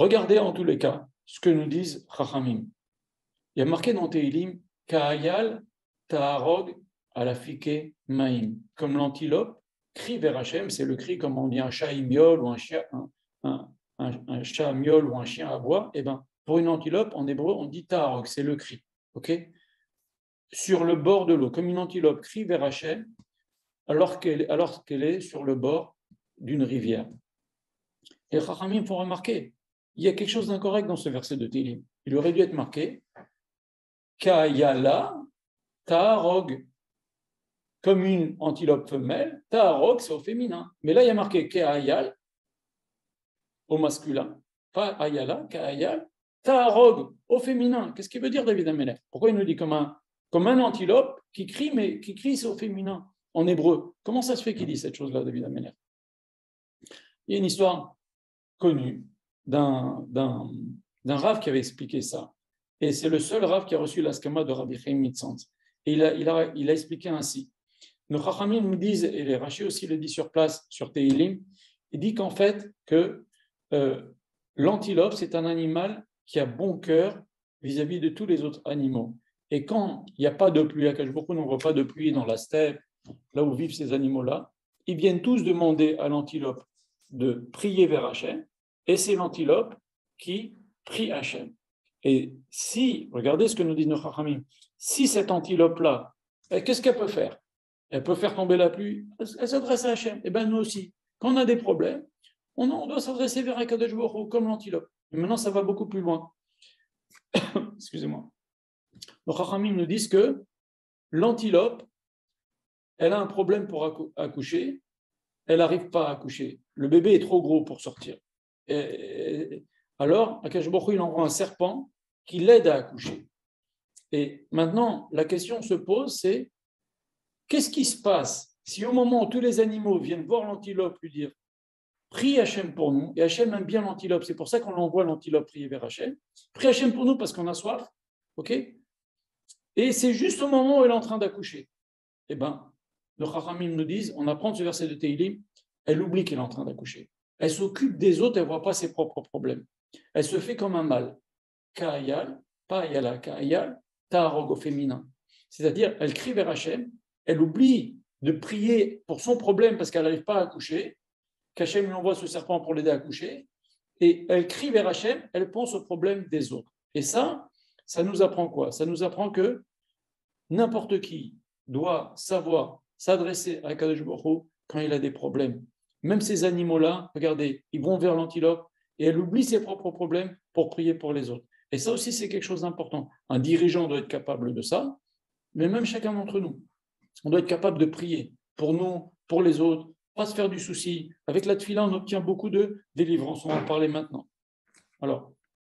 Regardez en tous les cas ce que nous disent Chachamim. Il y a marqué dans Tehilim Ka'ayal ta'arog alafike ma'im. Comme l'antilope crie vers Hachem, c'est le cri comme on dit un chat miaule ou un chat miaule ou un chien aboie. Et ben pour une antilope en hébreu on dit ta'arog, c'est le cri. Ok? Sur le bord de l'eau, comme une antilope crie vers Hachem alors qu'elle est sur le bord d'une rivière. Et les Chachamim font remarquer, il y a quelque chose d'incorrect dans ce verset de Télim. Il aurait dû être marqué Ka'yala ta'arog, comme une antilope femelle, ta'arog c'est au féminin. Mais là il y a marqué Ka'ayal au masculin, pas Ayala, Ka'ayal, ta'arog au féminin. Qu'est-ce qu'il veut dire David Amelech? Pourquoi il nous dit comme un antilope qui crie, mais qui crie c'est au féminin en hébreu? Comment ça se fait qu'il dit cette chose-là, David Amelech? Il y a une histoire connu d'un Rav qui avait expliqué ça. Et c'est le seul Rav qui a reçu l'askama de Rabbi Chaim Mitzantz. Et il a expliqué ainsi. Nos Chachamim nous disent, et les Rashi aussi le dit sur place, sur Tehilim, il dit qu'en fait, que l'antilope, c'est un animal qui a bon cœur vis-à-vis de tous les autres animaux. Et quand il n'y a pas de pluie, à Kajboku, on ne voit pas de pluie dans la steppe, là où vivent ces animaux-là, ils viennent tous demander à l'antilope de prier vers Hachem, et c'est l'antilope qui prie Hachem. Et si, regardez ce que nous dit nos Chachamim, si cette antilope-là, qu'est-ce qu'elle peut faire? Elle peut faire tomber la pluie, elle s'adresse à Hachem. Et bien nous aussi, quand on a des problèmes, on doit s'adresser vers Akadosh Baruch Hu comme l'antilope. Et maintenant, ça va beaucoup plus loin. Excusez-moi. Nos Chachamim nous disent que l'antilope, elle a un problème pour accoucher, elle n'arrive pas à accoucher. Le bébé est trop gros pour sortir. Alors, Akadosh Baruch Hu, il envoie un serpent qui l'aide à accoucher. Et maintenant, la question se pose, c'est qu'est-ce qui se passe si au moment où tous les animaux viennent voir l'antilope lui dire prie Hachem pour nous, et Hachem aime bien l'antilope, c'est pour ça qu'on envoie l'antilope prier vers Hachem, prie Hachem pour nous parce qu'on a soif, ok? Et c'est juste au moment où elle est en train d'accoucher. Eh bien, le Chachamim nous disent, on apprend de ce verset de Tehilim, elle oublie qu'elle est en train d'accoucher. Elle s'occupe des autres, elle ne voit pas ses propres problèmes. Elle se fait comme un mâle. Ka'ayal, pas ayala, ka'ayal, ta'arog au féminin. C'est-à-dire, elle crie vers Hachem, elle oublie de prier pour son problème parce qu'elle n'arrive pas à accoucher, qu'Hachem lui envoie ce serpent pour l'aider à accoucher, et elle crie vers Hachem, elle pense au problème des autres. Et ça nous apprend quoi? Ça nous apprend que n'importe qui doit savoir s'adresser à Kadosh Baruch Hu quand il a des problèmes. Même ces animaux-là, regardez, ils vont vers l'antilope et elle oublie ses propres problèmes pour prier pour les autres. Et ça aussi, c'est quelque chose d'important. Un dirigeant doit être capable de ça, mais même chacun d'entre nous. On doit être capable de prier pour nous, pour les autres, pas se faire du souci. Avec la tefila, on obtient beaucoup de délivrance. On va en parler maintenant. Alors,